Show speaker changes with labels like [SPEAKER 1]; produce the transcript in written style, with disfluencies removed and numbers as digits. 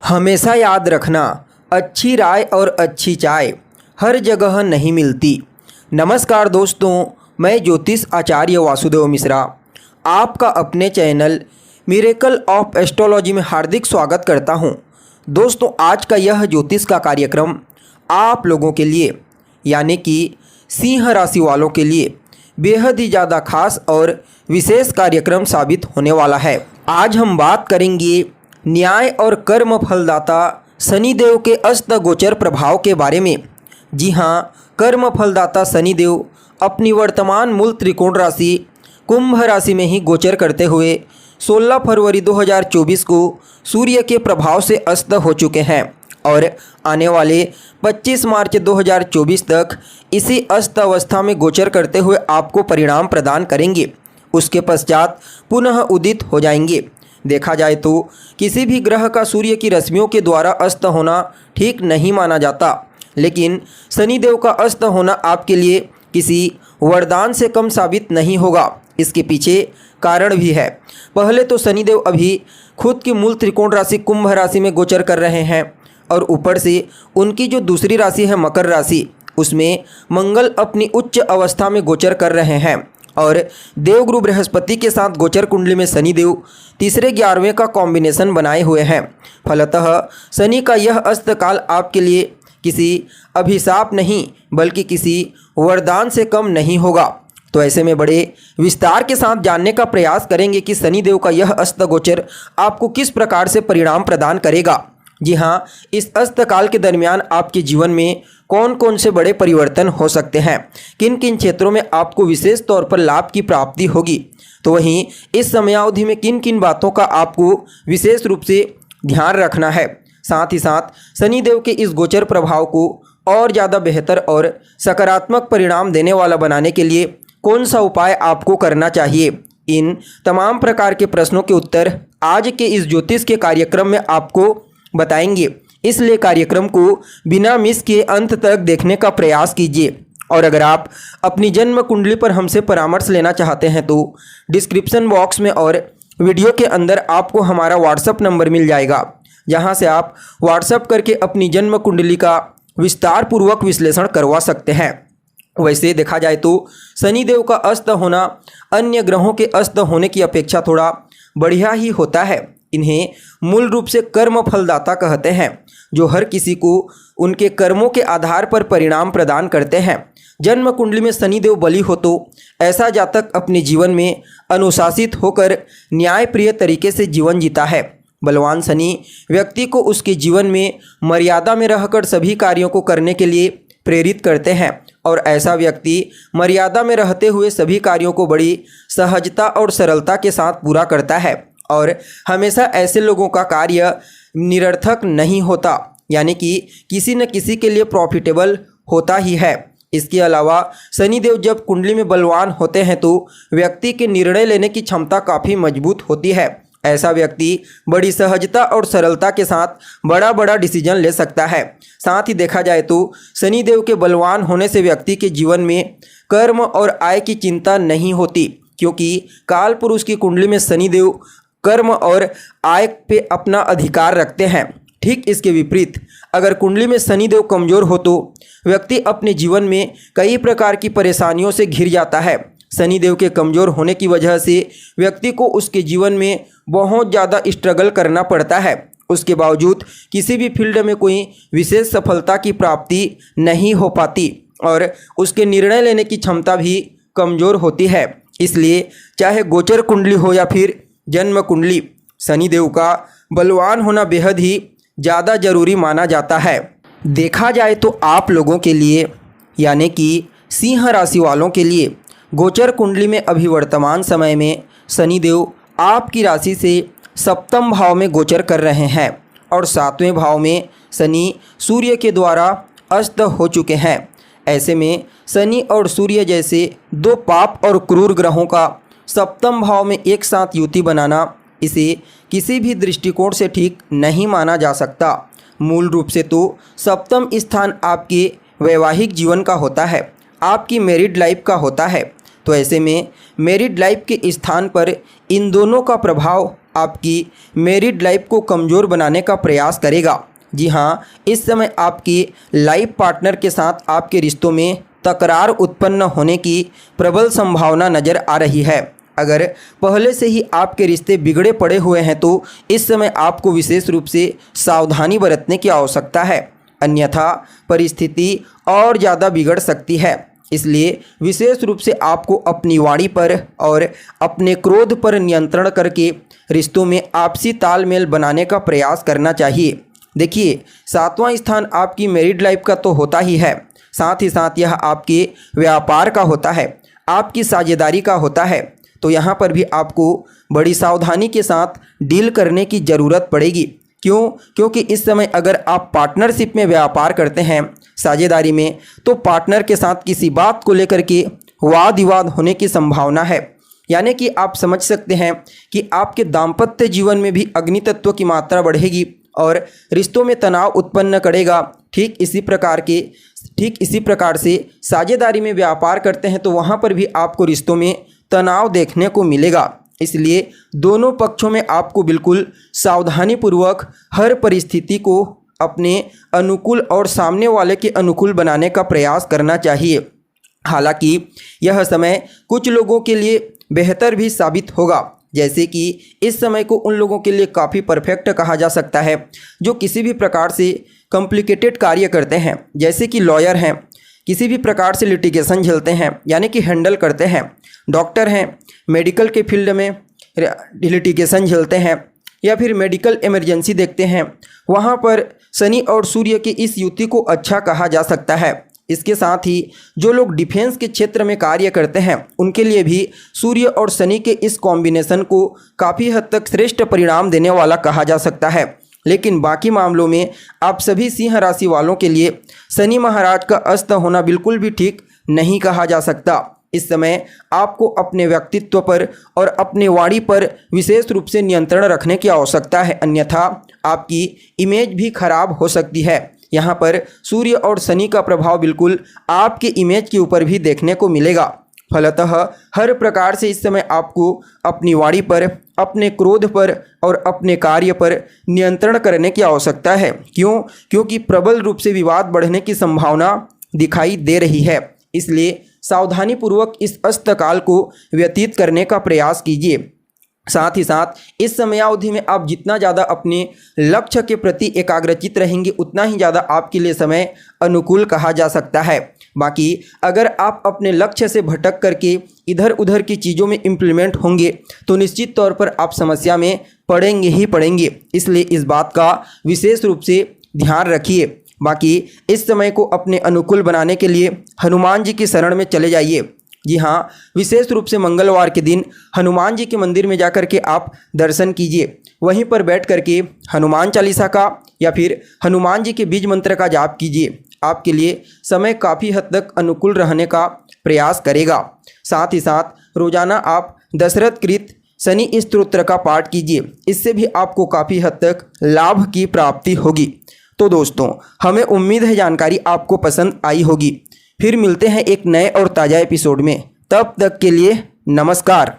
[SPEAKER 1] हमेशा याद रखना, अच्छी राय और अच्छी चाय हर जगह नहीं मिलती। नमस्कार दोस्तों, मैं ज्योतिष आचार्य वासुदेव मिश्रा आपका अपने चैनल मिरेकल ऑफ एस्ट्रोलॉजी में हार्दिक स्वागत करता हूं। दोस्तों, आज का यह ज्योतिष का कार्यक्रम आप लोगों के लिए यानी कि सिंह राशि वालों के लिए बेहद ही ज़्यादा खास और विशेष कार्यक्रम साबित होने वाला है। आज हम बात करेंगे न्याय और कर्म फलदाता शनिदेव के अस्त गोचर प्रभाव के बारे में। जी हाँ, कर्म फलदाता शनिदेव अपनी वर्तमान मूल त्रिकोण राशि कुंभ राशि में ही गोचर करते हुए 16 फरवरी 2024 को सूर्य के प्रभाव से अस्त हो चुके हैं और आने वाले 25 मार्च 2024 तक इसी अस्त अवस्था में गोचर करते हुए आपको परिणाम प्रदान करेंगे। उसके पश्चात पुनः उदित हो जाएंगे। देखा जाए तो किसी भी ग्रह का सूर्य की रश्मियों के द्वारा अस्त होना ठीक नहीं माना जाता, लेकिन शनिदेव का अस्त होना आपके लिए किसी वरदान से कम साबित नहीं होगा। इसके पीछे कारण भी है। पहले तो शनिदेव अभी खुद की मूल त्रिकोण राशि कुंभ राशि में गोचर कर रहे हैं और ऊपर से उनकी जो दूसरी राशि है मकर राशि, उसमें मंगल अपनी उच्च अवस्था में गोचर कर रहे हैं और देवगुरु बृहस्पति के साथ गोचर कुंडली में शनिदेव तीसरे 11वें का कॉम्बिनेशन बनाए हुए हैं। फलतः शनि का यह अस्त काल आपके लिए किसी अभिशाप नहीं बल्कि किसी वरदान से कम नहीं होगा। तो ऐसे में बड़े विस्तार के साथ जानने का प्रयास करेंगे कि शनिदेव का यह अस्त गोचर आपको किस प्रकार से परिणाम प्रदान करेगा। जी हाँ, इस अस्त काल के दरमियान आपके जीवन में कौन कौन से बड़े परिवर्तन हो सकते हैं, किन किन क्षेत्रों में आपको विशेष तौर पर लाभ की प्राप्ति होगी, तो वहीं इस समयावधि में किन किन बातों का आपको विशेष रूप से ध्यान रखना है। साथ ही साथ शनिदेव के इस गोचर प्रभाव को और ज़्यादा बेहतर और सकारात्मक परिणाम देने वाला बनाने के लिए कौन सा उपाय आपको करना चाहिए, इन तमाम प्रकार के प्रश्नों के उत्तर आज के इस ज्योतिष के कार्यक्रम में आपको बताएंगे। इसलिए कार्यक्रम को बिना मिस किए अंत तक देखने का प्रयास कीजिए। और अगर आप अपनी जन्म कुंडली पर हमसे परामर्श लेना चाहते हैं तो डिस्क्रिप्शन बॉक्स में और वीडियो के अंदर आपको हमारा व्हाट्सएप नंबर मिल जाएगा, जहां से आप व्हाट्सएप करके अपनी जन्म कुंडली का विस्तार पूर्वक विश्लेषण करवा सकते हैं। वैसे देखा जाए तो शनिदेव का अस्त होना अन्य ग्रहों के अस्त होने की अपेक्षा थोड़ा बढ़िया ही होता है। इन्हें मूल रूप से कर्म फलदाता कहते हैं, जो हर किसी को उनके कर्मों के आधार पर परिणाम प्रदान करते हैं। जन्म कुंडली में शनिदेव बली हो तो ऐसा जातक अपने जीवन में अनुशासित होकर न्यायप्रिय तरीके से जीवन जीता है। बलवान शनि व्यक्ति को उसके जीवन में मर्यादा में रहकर सभी कार्यों को करने के लिए प्रेरित करते हैं और ऐसा व्यक्ति मर्यादा में रहते हुए सभी कार्यों को बड़ी सहजता और सरलता के साथ पूरा करता है और हमेशा ऐसे लोगों का कार्य निरर्थक नहीं होता, यानी कि किसी न किसी के लिए प्रॉफिटेबल होता ही है। इसके अलावा शनिदेव जब कुंडली में बलवान होते हैं तो व्यक्ति के निर्णय लेने की क्षमता काफ़ी मजबूत होती है। ऐसा व्यक्ति बड़ी सहजता और सरलता के साथ बड़ा बड़ा डिसीजन ले सकता है। साथ ही देखा जाए तो शनिदेव के बलवान होने से व्यक्ति के जीवन में कर्म और आय की चिंता नहीं होती, क्योंकि काल पुरुष की कुंडली में शनिदेव कर्म और आय पे अपना अधिकार रखते हैं। ठीक इसके विपरीत अगर कुंडली में शनिदेव कमजोर हो तो व्यक्ति अपने जीवन में कई प्रकार की परेशानियों से घिर जाता है। शनिदेव के कमजोर होने की वजह से व्यक्ति को उसके जीवन में बहुत ज़्यादा स्ट्रगल करना पड़ता है। उसके बावजूद किसी भी फील्ड में कोई विशेष सफलता की प्राप्ति नहीं हो पाती और उसके निर्णय लेने की क्षमता भी कमज़ोर होती है। इसलिए चाहे गोचर कुंडली हो या फिर जन्म कुंडली, शनिदेव का बलवान होना बेहद ही ज़्यादा जरूरी माना जाता है। देखा जाए तो आप लोगों के लिए यानी कि सिंह राशि वालों के लिए गोचर कुंडली में अभी वर्तमान समय में शनिदेव आपकी राशि से सप्तम भाव में गोचर कर रहे हैं और 7वें भाव में शनि सूर्य के द्वारा अस्त हो चुके हैं। ऐसे में शनि और सूर्य जैसे दो पाप और क्रूर ग्रहों का सप्तम भाव में एक साथ युति बनाना इसे किसी भी दृष्टिकोण से ठीक नहीं माना जा सकता। मूल रूप से तो सप्तम स्थान आपके वैवाहिक जीवन का होता है, आपकी मैरिड लाइफ का होता है। तो ऐसे में मैरिड लाइफ के स्थान पर इन दोनों का प्रभाव आपकी मैरिड लाइफ को कमज़ोर बनाने का प्रयास करेगा। जी हाँ, इस समय आपकी लाइफ पार्टनर के साथ आपके रिश्तों में तकरार उत्पन्न होने की प्रबल संभावना नज़र आ रही है। अगर पहले से ही आपके रिश्ते बिगड़े पड़े हुए हैं तो इस समय आपको विशेष रूप से सावधानी बरतने की आवश्यकता है, अन्यथा परिस्थिति और ज़्यादा बिगड़ सकती है। इसलिए विशेष रूप से आपको अपनी वाणी पर और अपने क्रोध पर नियंत्रण करके रिश्तों में आपसी तालमेल बनाने का प्रयास करना चाहिए। देखिए, 7वां स्थान आपकी मैरिड लाइफ का तो होता ही है, साथ ही साथ यह आपके व्यापार का होता है, आपकी साझेदारी का होता है। तो यहाँ पर भी आपको बड़ी सावधानी के साथ डील करने की ज़रूरत पड़ेगी। क्यों? क्योंकि इस समय अगर आप पार्टनरशिप में व्यापार करते हैं, साझेदारी में, तो पार्टनर के साथ किसी बात को लेकर के वाद विवाद होने की संभावना है। यानी कि आप समझ सकते हैं कि आपके दाम्पत्य जीवन में भी अग्नि तत्व की मात्रा बढ़ेगी और रिश्तों में तनाव उत्पन्न करेगा। ठीक इसी प्रकार से साझेदारी में व्यापार करते हैं तो वहाँ पर भी आपको रिश्तों में तनाव देखने को मिलेगा। इसलिए दोनों पक्षों में आपको बिल्कुल सावधानीपूर्वक हर परिस्थिति को अपने अनुकूल और सामने वाले के अनुकूल बनाने का प्रयास करना चाहिए। हालांकि यह समय कुछ लोगों के लिए बेहतर भी साबित होगा, जैसे कि इस समय को उन लोगों के लिए काफ़ी परफेक्ट कहा जा सकता है जो किसी भी प्रकार से कॉम्प्लिकेटेड कार्य करते हैं, जैसे कि लॉयर हैं, किसी भी प्रकार से लिटिगेशन झेलते हैं यानी कि हैंडल करते हैं, डॉक्टर हैं, मेडिकल के फील्ड में लिटिगेशन झेलते हैं या फिर मेडिकल इमरजेंसी देखते हैं, वहाँ पर शनि और सूर्य की इस युति को अच्छा कहा जा सकता है। इसके साथ ही जो लोग डिफेंस के क्षेत्र में कार्य करते हैं उनके लिए भी सूर्य और शनि के इस कॉम्बिनेशन को काफ़ी हद तक श्रेष्ठ परिणाम देने वाला कहा जा सकता है। लेकिन बाकी मामलों में आप सभी सिंह राशि वालों के लिए शनि महाराज का अस्त होना बिल्कुल भी ठीक नहीं कहा जा सकता। इस समय आपको अपने व्यक्तित्व पर और अपने वाणी पर विशेष रूप से नियंत्रण रखने की आवश्यकता है, अन्यथा आपकी इमेज भी खराब हो सकती है। यहाँ पर सूर्य और शनि का प्रभाव बिल्कुल आपके इमेज के ऊपर भी देखने को मिलेगा। फलतः हर प्रकार से इस समय आपको अपनी वाणी पर, अपने क्रोध पर और अपने कार्य पर नियंत्रण करने की आवश्यकता है। क्यों? क्योंकि प्रबल रूप से विवाद बढ़ने की संभावना दिखाई दे रही है। इसलिए सावधानीपूर्वक इस अस्तकाल को व्यतीत करने का प्रयास कीजिए। साथ ही साथ इस समयावधि में आप जितना ज़्यादा अपने लक्ष्य के प्रति एकाग्रचित रहेंगे उतना ही ज़्यादा आपके लिए समय अनुकूल कहा जा सकता है। बाकी अगर आप अपने लक्ष्य से भटक करके इधर उधर की चीज़ों में इम्प्लीमेंट होंगे तो निश्चित तौर पर आप समस्या में पड़ेंगे ही पड़ेंगे। इसलिए इस बात का विशेष रूप से ध्यान रखिए। बाकी इस समय को अपने अनुकूल बनाने के लिए हनुमान जी की शरण में चले जाइए। जी हाँ, विशेष रूप से मंगलवार के दिन हनुमान जी के मंदिर में जाकर के आप दर्शन कीजिए। वहीं पर बैठ करके हनुमान चालीसा का या फिर हनुमान जी के बीज मंत्र का जाप कीजिए। आपके लिए समय काफ़ी हद तक अनुकूल रहने का प्रयास करेगा। साथ ही साथ रोजाना आप दशरथ कृत शनि स्तोत्र का पाठ कीजिए, इससे भी आपको काफ़ी हद तक लाभ की प्राप्ति होगी। तो दोस्तों, हमें उम्मीद है जानकारी आपको पसंद आई होगी। फिर मिलते हैं एक नए और ताज़ा एपिसोड में। तब तक के लिए नमस्कार।